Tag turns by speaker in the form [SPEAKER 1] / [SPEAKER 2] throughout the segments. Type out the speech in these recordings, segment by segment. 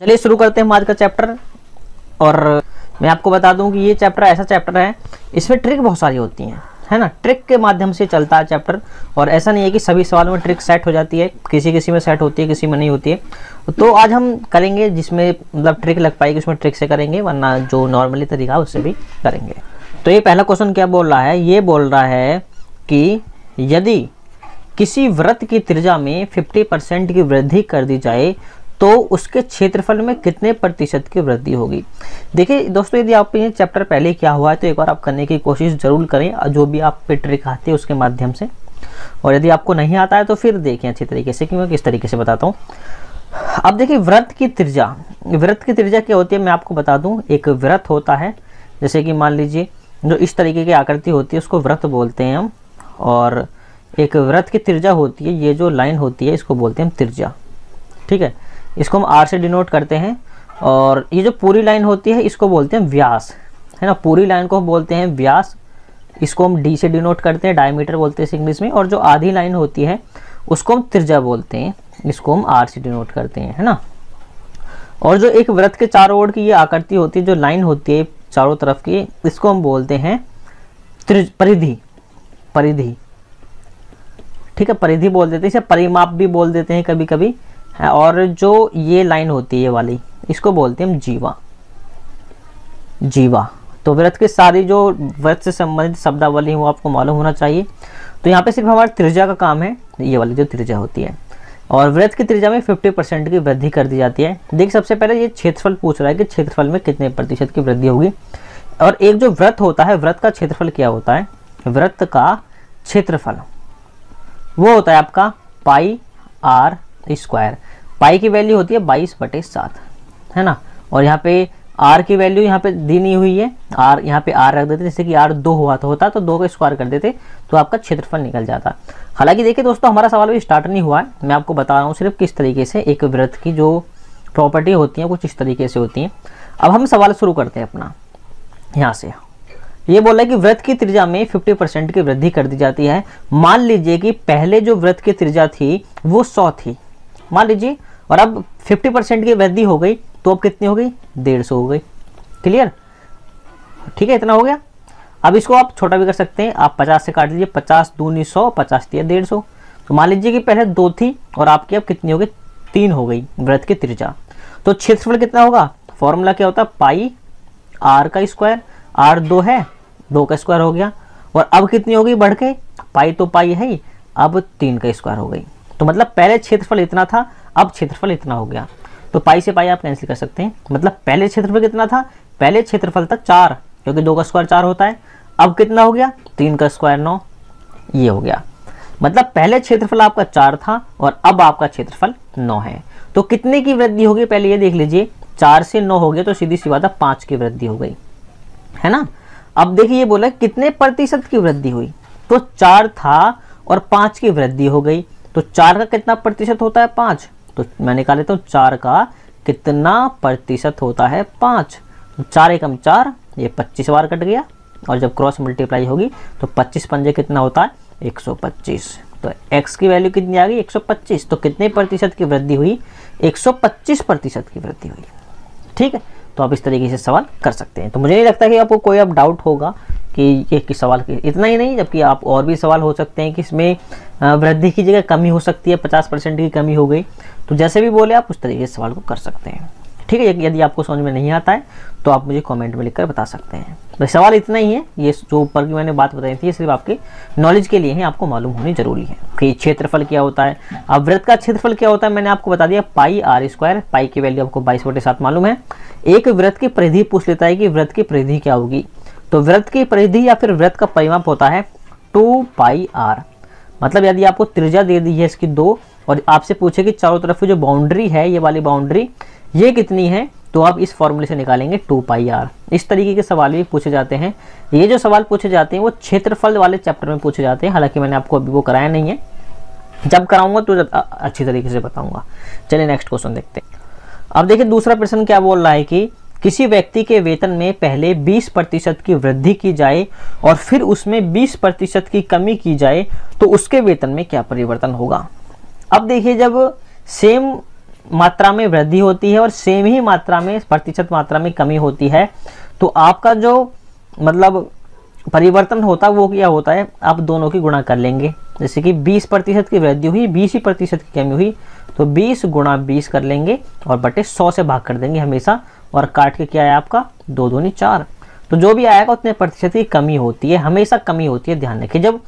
[SPEAKER 1] चलिए शुरू करते हैं हम आज का चैप्टर। और मैं आपको बता दूं कि ये चैप्टर ऐसा चैप्टर है, इसमें ट्रिक बहुत सारी होती हैं, है ना। ट्रिक के माध्यम से चलता है चैप्टर, और ऐसा नहीं है कि सभी सवालों में ट्रिक सेट हो जाती है, किसी किसी में सेट होती है, किसी में नहीं होती है। तो आज हम करेंगे जिसमें मतलब ट्रिक लग पाएगी उसमें ट्रिक से करेंगे, वरना जो नॉर्मली तरीका उससे भी करेंगे। तो ये पहला क्वेश्चन क्या बोल रहा है, ये बोल रहा है कि यदि किसी वृत्त की त्रिज्या में 50% की वृद्धि कर दी जाए तो उसके क्षेत्रफल में कितने प्रतिशत की वृद्धि होगी। देखिए दोस्तों, यदि आप ये चैप्टर पहले क्या हुआ है तो एक बार आप करने की कोशिश जरूर करें, जो भी आप पे ट्रिक आती है उसके माध्यम से। और यदि आपको नहीं आता है तो फिर देखें अच्छी तरीके से कि मैं किस तरीके से बताता हूँ। अब देखिए वृत्त की त्रिज्या क्या होती है, मैं आपको बता दूँ। एक वृत्त होता है, जैसे कि मान लीजिए जो इस तरीके की आकृति होती है उसको वृत्त बोलते हैं हम, और एक वृत्त की त्रिज्या होती है, ये जो लाइन होती है इसको बोलते हैं हम त्रिज्या, ठीक है। इसको हम आर से डिनोट करते हैं, और ये जो पूरी लाइन होती है इसको बोलते हैं व्यास, है ना। पूरी लाइन को हम बोलते हैं व्यास, इसको हम डी से डिनोट करते हैं, डायमीटर बोलते हैं इंग्लिश में। और जो आधी लाइन होती है उसको हम त्रिज्या बोलते हैं, इसको हम आर से डिनोट करते हैं, है ना। और जो एक वृत्त के चारों ओर की ये आकृति होती है, जो लाइन होती है चारों तरफ की, इसको हम बोलते हैं परिधि, ठीक है, परिधि बोल देते हैं, इसे परिमाप भी बोल देते हैं कभी कभी। और जो ये लाइन होती है ये वाली, इसको बोलते हैं हम जीवा। तो वृत्त के सारी जो वृत्त से संबंधित शब्दावली है वो आपको मालूम होना चाहिए। तो यहाँ पे सिर्फ हमारा त्रिज्या का काम है, ये वाली जो त्रिज्या होती है। और वृत्त की त्रिज्या में 50% की वृद्धि कर दी जाती है। देख, सबसे पहले ये क्षेत्रफल पूछ रहा है कि क्षेत्रफल में कितने प्रतिशत की वृद्धि होगी। और एक जो वृत्त होता है, वृत्त का क्षेत्रफल क्या होता है, वृत्त का क्षेत्रफल वो होता है आपका पाई आर स्क्वायर। पाई की वैल्यू होती है 22/7, है ना। और यहाँ पे आर की वैल्यू यहाँ पे दी नहीं हुई है, आर यहाँ पे आर रख देते, जैसे कि आर 2 हुआ तो होता तो 2 का स्क्वायर कर देते तो आपका क्षेत्रफल निकल जाता। हालांकि देखिए दोस्तों, हमारा सवाल अभी स्टार्ट नहीं हुआ है, मैं आपको बता रहा हूँ सिर्फ किस तरीके से एक वृत्त की जो प्रॉपर्टी होती है कुछ इस तरीके से होती है। अब हम सवाल शुरू करते हैं अपना। यहाँ से ये बोला है कि वृत्त की त्रिज्या में 50% की वृद्धि कर दी जाती है। मान लीजिए कि पहले जो वृत्त की त्रिज्या थी वो 100 थी, मान लीजिए, और अब 50% की वृद्धि हो गई तो अब कितनी हो गई, 150 हो गई। क्लियर, ठीक है, इतना हो गया। अब इसको आप छोटा भी कर सकते हैं, आप 50 से काट लीजिए, 50 दूनी 100, 50 दिया 150। तो मान लीजिए कि पहले 2 थी और आपकी अब कितनी हो गई, 3 हो गई वृत्त की त्रिज्या। तो क्षेत्रफल कितना होगा, फॉर्मूला क्या होता है, पाई आर का स्क्वायर, आर 2 है, 2 का स्क्वायर हो गया। और अब कितनी हो गई बढ़ के, पाई तो पाई है ही, अब 3 का स्क्वायर हो गई। तो मतलब पहले क्षेत्रफल इतना था, अब क्षेत्रफल इतना हो गया। तो पाई से पाई आप कैंसिल कर सकते हैं। मतलब पहले क्षेत्रफल कितना था, पहले क्षेत्रफल तक 4, क्योंकि 2 का स्क्वायर 4 होता है। अब कितना हो गया, 3 का स्क्वायर 9, ये हो गया। मतलब पहले क्षेत्रफल आपका 4 था और अब आपका क्षेत्रफल 9 है। तो कितने की वृद्धि होगी पहले ये देख लीजिए, 4 से 9 हो गया तो सीधी सी बात है 5 की वृद्धि हो गई, है ना। अब देखिए ये बोला कितने प्रतिशत की वृद्धि हुई, तो 4 था और 5 की वृद्धि हो गई। तो 4 का कितना प्रतिशत होता है, 5। तो मैं निकाल लेता हूँ 4 का कितना प्रतिशत होता है, 5। 4 एकम 4, ये 25 बार कट गया, और जब क्रॉस मल्टीप्लाई होगी तो 25 पंजे कितना होता है, 125। तो x की वैल्यू कितनी आ गई, 125। तो कितने प्रतिशत की वृद्धि हुई, 125% की वृद्धि हुई, ठीक है। तो आप इस तरीके से सवाल कर सकते हैं। तो मुझे नहीं लगता कि आपको कोई अब डाउट होगा कि ये किस सवाल की, इतना ही नहीं, जबकि आप और भी सवाल हो सकते हैं कि इसमें वृद्धि की जगह कमी हो सकती है, 50% की कमी हो गई। तो जैसे भी बोले आप उस तरीके से सवाल को कर सकते हैं, ठीक है। यदि आपको समझ में नहीं आता है तो आप मुझे कमेंट में लिखकर बता सकते हैं। तो सवाल इतना ही है, ये जो ऊपर की मैंने बात बताई थी ये सिर्फ आपके नॉलेज के लिए है, आपको मालूम होनी जरूरी है कि क्षेत्रफल क्या होता है। अब वृत्त का क्षेत्रफल क्या होता है मैंने आपको बता दिया, पाई आर स्क्वायर। पाई की वैल्यू आपको 22/7 मालूम है। एक वृत्त की परिधि पूछ लेता है कि वृत्त की परिधि क्या होगी, तो वृत्त की परिधि या फिर वृत्त का परिमाप होता है 2 पाई आर। मतलब यदि आपको त्रिज्या दे दी है इसकी 2, और आपसे पूछे कि चारों तरफ की जो बाउंड्री है, ये वाली बाउंड्री ये कितनी है, तो आप इस फॉर्मूले से निकालेंगे 2 पाई आर। इस तरीके के सवाल भी पूछे जाते हैं। ये जो सवाल पूछे जाते हैं वो क्षेत्रफल वाले चैप्टर में पूछे जाते हैं। हालांकि मैंने आपको अभी वो कराया नहीं है, जब कराऊंगा तो अच्छी तरीके से बताऊंगा। चलिए नेक्स्ट क्वेश्चन देखते हैं। अब देखिए दूसरा प्रश्न क्या बोल रहा है कि किसी व्यक्ति के वेतन में पहले 20% की वृद्धि की जाए और फिर उसमें 20% की कमी की जाए तो उसके वेतन में क्या परिवर्तन होगा। अब देखिए जब सेम मात्रा में वृद्धि होती है और सेम ही मात्रा में प्रतिशत मात्रा में कमी होती है, तो आपका जो मतलब परिवर्तन होता है वो क्या होता है, आप दोनों की गुणा कर लेंगे। जैसे कि 20% की वृद्धि हुई, 20% की कमी हुई, तो 20 गुणा 20 कर लेंगे और बटे 100 से भाग कर देंगे हमेशा, और काट के क्या है आपका 2 दूनी 4। तो जो भी आएगा उतने प्रतिशत की कमी होती है, हमेशा कमी होती है। ध्यान रखिए, जब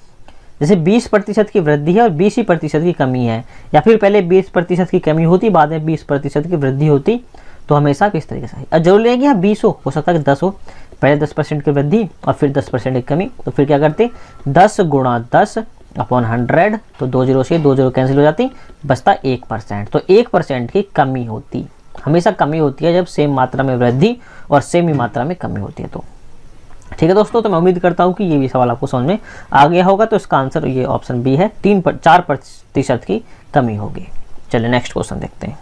[SPEAKER 1] जैसे 20% की वृद्धि है और 20% की कमी है, या फिर पहले 20% की कमी होती बाद में 20% की वृद्धि होती, तो हमेशा इस तरीके से। अब जरूरी है कि हाँ 20 हो सकता है कि 10 हो, पहले 10% की वृद्धि और फिर 10% की कमी, तो फिर क्या करते 10 गुणा 10 अपॉन 100, तो 2 जीरो से 2 जीरो कैंसिल हो जाती, बचता 1%। तो 1% की कमी होती, हमेशा कमी होती है जब सेम मात्रा में वृद्धि और सेम ही मात्रा में कमी होती है। तो ठीक है दोस्तों, तो मैं उम्मीद करता हूँ कि ये भी सवाल आपको समझ में आ गया होगा। तो इसका आंसर ये ऑप्शन बी है, 4% की कमी होगी। चलिए नेक्स्ट क्वेश्चन देखते हैं।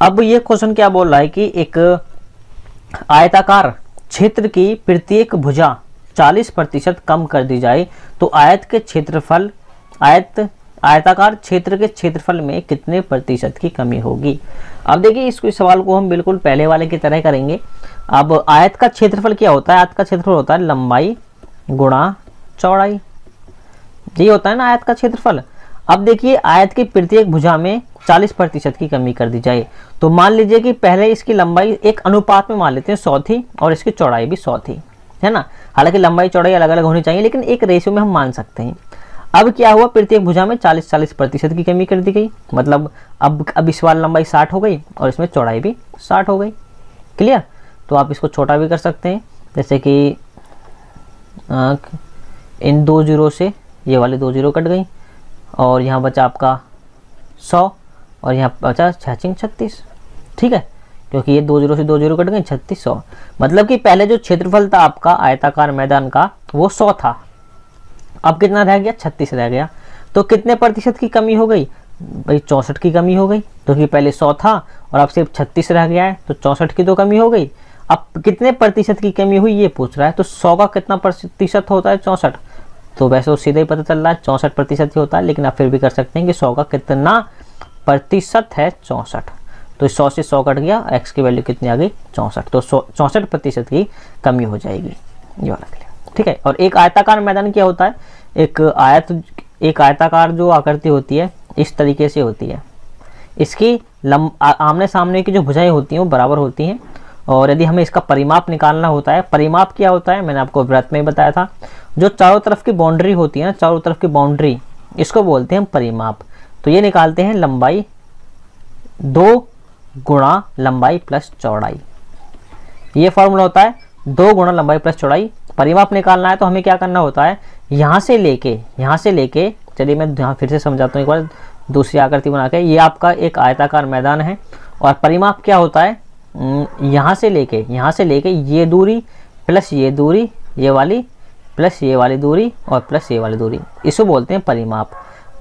[SPEAKER 1] अब ये क्वेश्चन क्या बोल रहा है कि एक आयताकार क्षेत्र की प्रत्येक भुजा 40% कम कर दी जाए तो आयताकार क्षेत्र के क्षेत्रफल में कितने प्रतिशत की कमी होगी। अब देखिए इस सवाल को हम बिल्कुल पहले वाले की तरह करेंगे। अब आयत का क्षेत्रफल क्या होता है, आयत का क्षेत्रफल होता है लंबाई गुणा चौड़ाई, ये होता है ना आयत का क्षेत्रफल। अब देखिए आयत की प्रत्येक भुजा में 40% की कमी कर दी जाए, तो मान लीजिए कि पहले इसकी लंबाई एक अनुपात में मान लेते हैं 100 थी और इसकी चौड़ाई भी 100 थी, है ना। हालांकि लंबाई चौड़ाई अलग अलग होनी चाहिए, लेकिन एक रेशियो में हम मान सकते हैं। अब क्या हुआ, प्रत्येक भुजा में 40% की कमी कर दी गई, मतलब अब इस वाली लंबाई 60 हो गई और इसमें चौड़ाई भी 60 हो गई। क्लियर। तो आप इसको छोटा भी कर सकते हैं, जैसे कि इन 2 जीरो से ये वाले 2 जीरो कट गई और यहाँ बचा आपका 100 और यहाँ बचा 36। ठीक है, क्योंकि ये 2 जीरो से 2 जीरो कट गए, 3600। मतलब कि पहले जो क्षेत्रफल था आपका आयताकार मैदान का वो 100 था, अब कितना रह गया 36 रह गया। तो कितने प्रतिशत की कमी हो गई भाई, 64 की कमी हो गई, क्योंकि पहले 100 था और अब सिर्फ 36 रह गया है, तो 64 की तो कमी हो गई। अब कितने प्रतिशत की कमी हुई ये पूछ रहा है, तो 100 का कितना प्रतिशत होता है 64, तो वैसे तो सीधा ही पता चल रहा है 64% ही होता है, लेकिन आप फिर भी कर सकते हैं कि 100 का कितना प्रतिशत है 64, तो 100 से 100 कट गया, x की वैल्यू कितनी आ गई 64, तो 64% की कमी हो जाएगी ये वाला। ठीक है। और एक आयताकार मैदान क्या होता है, एक आयताकार जो आकृति होती है इस तरीके से होती है, इसकी आमने सामने की जो भुजाएं होती हैं वो बराबर होती हैं। और यदि हमें इसका परिमाप निकालना होता है, परिमाप क्या होता है मैंने आपको वृत्त में बताया था, जो चारों तरफ की बाउंड्री होती है ना, चारों तरफ की बाउंड्री, इसको बोलते हैं परिमाप। तो ये निकालते हैं लंबाई 2 गुणा लंबाई प्लस चौड़ाई, ये फॉर्मूला होता है 2 गुणा लंबाई प्लस चौड़ाई। परिमाप निकालना है तो हमें क्या करना होता है, यहाँ से लेके चलिए मैं यहाँ फिर से समझाता हूँ एक बार दूसरी आकृति बना के। ये आपका एक आयताकार मैदान है और परिमाप क्या होता है, यहाँ से लेके ये दूरी प्लस ये दूरी, ये वाली प्लस ये वाली दूरी और प्लस ये वाली दूरी, इसको बोलते हैं परिमाप।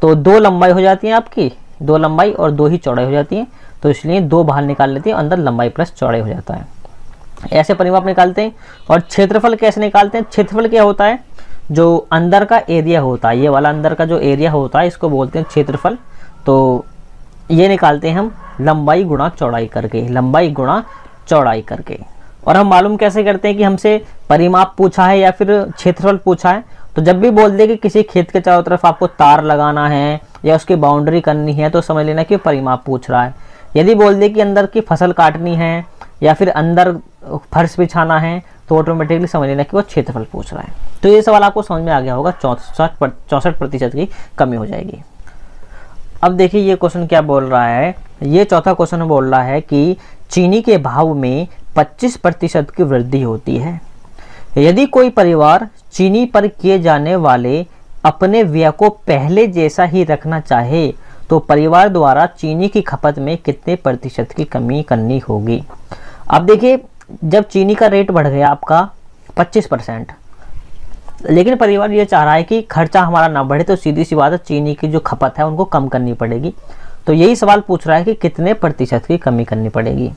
[SPEAKER 1] तो 2 लंबाई हो जाती है आपकी, 2 लंबाई और 2 ही चौड़ाई हो जाती है, तो इसलिए 2 बाहर निकाल लेते हैं, अंदर लंबाई प्लस चौड़ाई हो जाता है। ऐसे परिमाप निकालते हैं। और क्षेत्रफल कैसे निकालते हैं, क्षेत्रफल क्या होता है, जो अंदर का एरिया होता है, ये वाला अंदर का जो एरिया होता है इसको बोलते हैं क्षेत्रफल। तो ये निकालते हैं हम लंबाई गुणा चौड़ाई करके। और हम मालूम कैसे करते हैं कि हमसे परिमाप पूछा है या फिर क्षेत्रफल पूछा है, तो जब भी बोल दे कि किसी खेत के चारों तरफ आपको तार लगाना है या उसकी बाउंड्री करनी है, तो समझ लेना कि परिमाप पूछ रहा है। यदि बोल दे कि अंदर की फसल काटनी है या फिर अंदर फर्श बिछाना है, तो ऑटोमेटिकली समझ लेना कि वो क्षेत्रफल पूछ रहा है। तो ये सवाल आपको समझ में आ गया होगा, 64% की कमी हो जाएगी। अब देखिए ये क्वेश्चन क्या बोल रहा है, ये चौथा क्वेश्चन बोल रहा है कि चीनी के भाव में 25% की वृद्धि होती है। यदि कोई परिवार चीनी पर किए जाने वाले अपने व्यय को पहले जैसा ही रखना चाहे तो परिवार द्वारा चीनी की खपत में कितने प्रतिशत की कमी करनी होगी। अब देखिए जब चीनी का रेट बढ़ गया आपका 25%, लेकिन परिवार ये चाह रहा है कि खर्चा हमारा ना बढ़े, तो सीधी सी बात है चीनी की जो खपत है उनको कम करनी पड़ेगी। तो यही सवाल पूछ रहा है कि कितने प्रतिशत की कमी करनी पड़ेगी।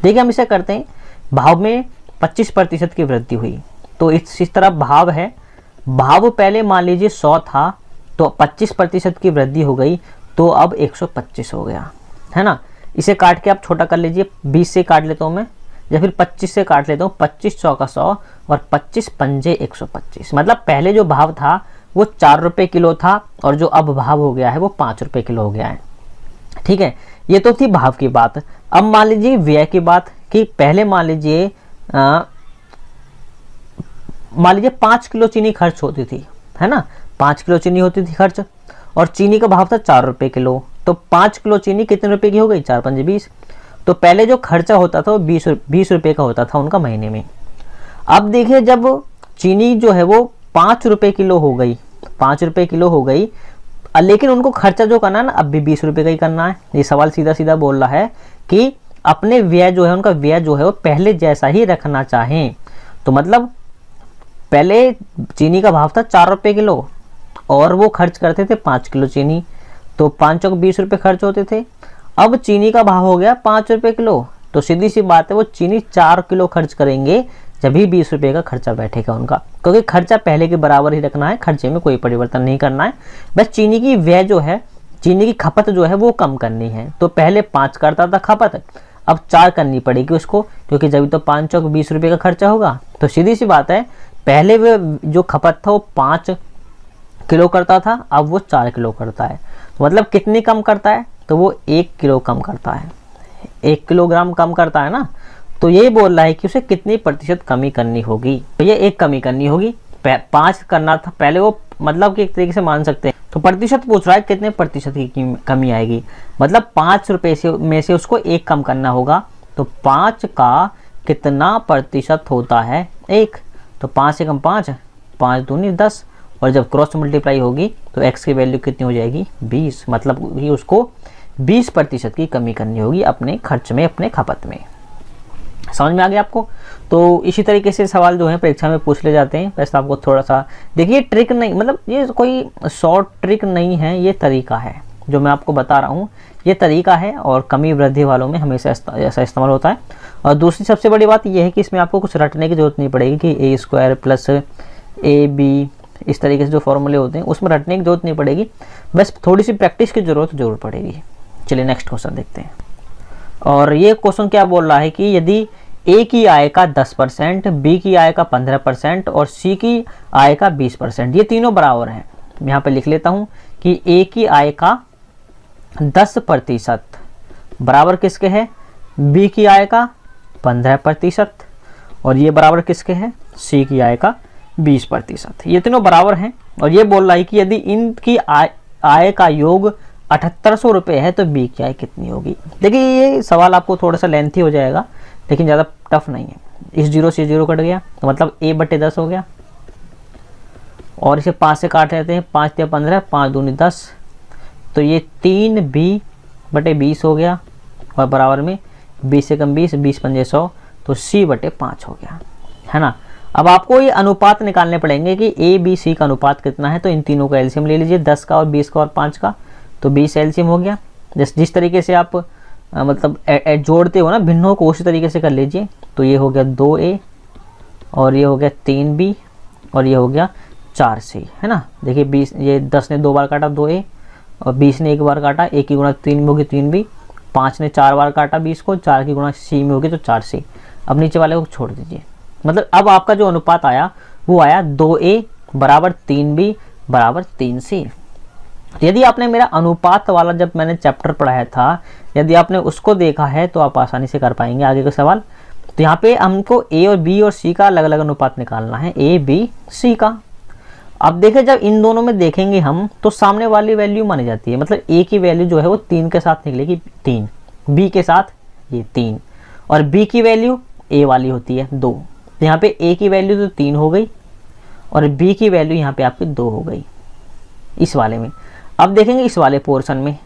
[SPEAKER 1] देखिए हम इसे करते हैं, भाव में 25% की वृद्धि हुई, तो इस तरह भाव है, भाव पहले मान लीजिए 100 था, तो 25% की वृद्धि हो गई, तो अब 125 हो गया, है ना। इसे काट के आप छोटा कर लीजिए, 20 से काट लेता हूँ मैं, या फिर 25 से काट लेता हूँ। 25 चौका 100 और 25 पंजे 125। मतलब पहले जो भाव था वो 4 रुपये किलो था और जो अब भाव हो गया है वो 5 रुपये किलो हो गया है। ठीक है, ये तो थी भाव की बात। अब मान लीजिए व्यय की बात, कि पहले मान लीजिए 5 किलो चीनी खर्च होती थी, है ना, 5 किलो चीनी होती थी खर्च, और चीनी का भाव था 4 रुपये किलो। तो 5 किलो चीनी कितने रुपए की हो गई, 4 पंजे 20। तो पहले जो खर्चा होता था वो 20 रुपये का होता था उनका महीने में। अब देखिए जब चीनी जो है वो 5 रुपये किलो हो गई, 5 रुपये किलो हो गई, लेकिन उनको खर्चा जो करना है ना अब भी 20 रुपये का ही करना है। ये सवाल सीधा सीधा बोल रहा है कि अपने व्यय जो है, उनका व्यय जो है वो पहले जैसा ही रखना चाहें। तो मतलब पहले चीनी का भाव था 4 रुपये किलो और वो खर्च करते थे 5 किलो चीनी, तो 5 चौक 20 रुपये खर्च होते थे। अब चीनी का भाव हो गया 5 रुपये किलो, तो सीधी सी बात है वो चीनी 4 किलो खर्च करेंगे जब भी 20 रुपये का खर्चा बैठेगा उनका, क्योंकि खर्चा पहले के बराबर ही रखना है, खर्चे में कोई परिवर्तन नहीं करना है। बस चीनी की व्यय जो है, चीनी की खपत जो है वो कम करनी है। तो पहले 5 करता था खपत, अब 4 करनी पड़ेगी उसको, क्योंकि जब तो 5 चौक 20 रुपये का खर्चा होगा। तो सीधी सी बात है पहले वो जो खपत था वो 5 किलो करता था, अब वो 4 किलो करता है। तो मतलब कितनी कम करता है, तो वो 1 किलो कम करता है, 1 किलोग्राम कम करता है ना। तो ये बोल रहा है कि उसे कितनी प्रतिशत कमी करनी होगी, तो ये 1 कमी करनी होगी। 5 करना था पहले वो, मतलब कि एक तरीके से मान सकते हैं। तो प्रतिशत पूछ रहा है कितने प्रतिशत की कमी आएगी, मतलब 5 रुपये में से उसको 1 कम करना होगा। तो 5 का कितना प्रतिशत होता है, 1। तो 5 से कम 5, 5 दूनी 10, और जब क्रॉस मल्टीप्लाई होगी तो x की वैल्यू कितनी हो जाएगी, 20। मतलब कि उसको 20% की कमी करनी होगी अपने खर्च में, अपने खपत में। समझ में आ गया आपको। तो इसी तरीके से सवाल जो है परीक्षा में पूछ ले जाते हैं। वैसे आपको थोड़ा सा देखिए, ट्रिक नहीं, मतलब ये कोई शॉर्ट ट्रिक नहीं है, ये तरीका है जो मैं आपको बता रहा हूँ, ये तरीका है और कमी वृद्धि वालों में हमेशा ऐसा इस्तेमाल होता है। और दूसरी सबसे बड़ी बात यह है कि इसमें आपको कुछ रटने की जरूरत नहीं पड़ेगी कि a² प्लस AB, इस तरीके से जो फॉर्मूले होते हैं उसमें रटने की जरूरत नहीं पड़ेगी, बस थोड़ी सी प्रैक्टिस की जरूरत जरूर पड़ेगी। चलिए नेक्स्ट क्वेश्चन देखते हैं। और ये क्वेश्चन क्या बोल रहा है कि यदि ए की आय का 10%, बी की आय का 15% और सी की आय का 20%, ये तीनों बराबर हैं। यहाँ पे लिख लेता हूँ कि ए की आय का 10% बराबर किसके है, बी की आय का 15%, और ये बराबर किसके है, सी की आय का 20%। ये तीनों बराबर हैं। और ये बोल रहा है कि यदि इनकी आय का योग 7800 रुपये है तो बी की आय कितनी होगी। देखिए ये सवाल आपको थोड़ा सा लेंथी हो जाएगा, लेकिन ज़्यादा टफ नहीं है। इस 0 से 0 कट गया तो मतलब a/10 हो गया, और इसे 5 से काट लेते हैं, 5 या 15, 5 दूनी 10, तो ये 3b/20 हो गया, और बराबर में 20 से कम 20, 20 पंजे 100, तो c/5 हो गया, है ना। अब आपको ये अनुपात निकालने पड़ेंगे कि ए बी सी का अनुपात कितना है। तो इन तीनों का एलसीएम ले लीजिए, 10 का और 20 का और 5 का, तो 20 एलसीएम हो गया। जिस तरीके से आप मतलब जोड़ते हो ना भिन्नों को, उसी तरीके से कर लीजिए। तो ये हो गया 2a, और ये हो गया 3b, और ये हो गया 4c, है ना। देखिए 20, ये 10 ने 2 बार काटा 2a, और 20 ने 1 बार काटा, 1 की गुणा 3 में होगी 3b, 5 ने 4 बार काटा 20 को, 4 की गुणा c में होगी तो 4c। अब नीचे वाले को छोड़ दीजिए। मतलब अब आपका जो अनुपात आया वो आया 2a बराबर 3b बराबर 3c। यदि आपने मेरा अनुपात वाला जब मैंने चैप्टर पढ़ाया था, यदि आपने उसको देखा है तो आप आसानी से कर पाएंगे आगे का सवाल। तो यहाँ पे हमको a और b और c का अलग अलग अनुपात निकालना है, a b c का। अब देखें जब इन दोनों में देखेंगे हम तो सामने वाली वैल्यू मानी जाती है, मतलब a की वैल्यू जो है वो 3 के साथ निकलेगी, 3, b के साथ ये 3, और b की वैल्यू a वाली होती है 2। तो यहाँ पे a की वैल्यू तो 3 हो गई, और b की वैल्यू यहाँ पे आपकी 2 हो गई इस वाले में। अब देखेंगे इस वाले पोर्शन में,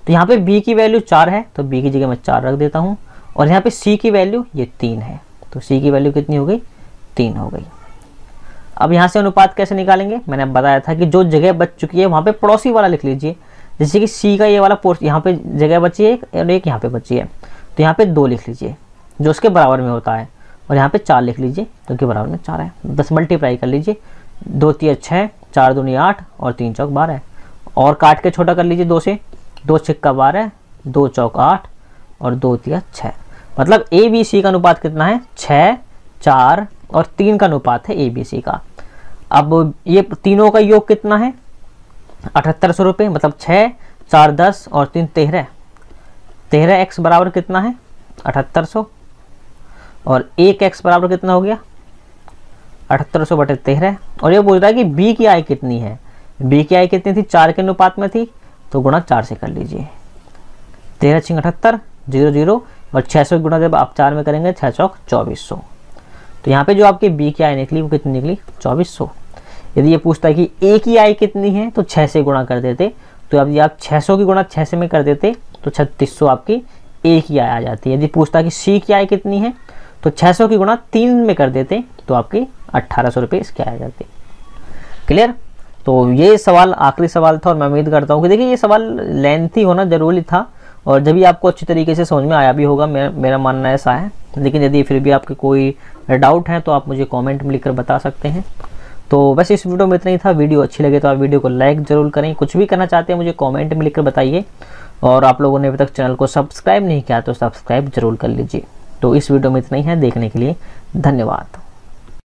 [SPEAKER 1] तो यहाँ पे b की वैल्यू 4 है, तो b की जगह मैं 4 रख देता हूँ, और यहाँ पे c की वैल्यू ये 3 है, तो c की वैल्यू कितनी हो गई, 3 हो गई। अब यहाँ से अनुपात कैसे निकालेंगे, मैंने बताया था कि जो जगह बच चुकी है वहाँ पे पड़ोसी वाला लिख लीजिए। जैसे कि c का ये वाला पोर्शन, यहाँ पे जगह बची है और एक यहाँ पे बची है, तो यहाँ पे 2 लिख लीजिए जो उसके बराबर में होता है, और यहाँ पे 4 लिख लीजिए जो कि बराबर में 4 है। 10 मल्टीप्लाई कर लीजिए, 2 3 6, 4 दूनी 8 और 3 चौक 12, और काट के छोटा कर लीजिए 2 से, 2 छिक्का 12, 2 चौक 8 और 2 तिया 6। मतलब ए बी सी का अनुपात कितना है? 6, 4 और 3 का अनुपात है ए बी सी का। अब ये तीनों का योग कितना है? 7800 रुपये। मतलब 6, 4 10 और 3 13। 13x बराबर कितना है? 7800। और 1x बराबर कितना हो गया? 7800 बटे 13। और ये बोल रहा है कि बी की आय कितनी है? बी की आय कितनी थी? 4 के अनुपात में थी, तो गुणा 4 से कर लीजिए। 13 छिंग 78, 0 0 और 600 गुणा जब आप 4 में करेंगे 6 चौक 2400। तो यहाँ पे जो आपकी बी की आय निकली वो कितनी निकली? 2400। यदि ये पूछता है कि ए की आय कितनी है तो 6 से गुणा कर देते। तो यदि आप 600 की गुणा 6 से में कर देते तो 3600 आपकी ए की आय आ जाती है। यदि पूछता है कि सी की आय कितनी है तो 600 की गुणा 3 में कर देते तो आपकी 1800 रुपये इसकी आय आ जाती। क्लियर? तो ये सवाल आखिरी सवाल था और मैं उम्मीद करता हूँ कि देखिए ये सवाल लेंथी होना ज़रूरी था और जब भी आपको अच्छी तरीके से समझ में आया भी होगा, मेरा मानना ऐसा है। लेकिन यदि फिर भी आपके कोई डाउट है तो आप मुझे कमेंट में लिखकर बता सकते हैं। तो बस इस वीडियो में इतना ही था। वीडियो अच्छी लगे तो आप वीडियो को लाइक ज़रूर करें। कुछ भी करना चाहते हैं मुझे कमेंट में लिखकर बताइए। और आप लोगों ने अभी तक चैनल को सब्सक्राइब नहीं किया तो सब्सक्राइब जरूर कर लीजिए। तो इस वीडियो में इतना ही है। देखने के लिए धन्यवाद।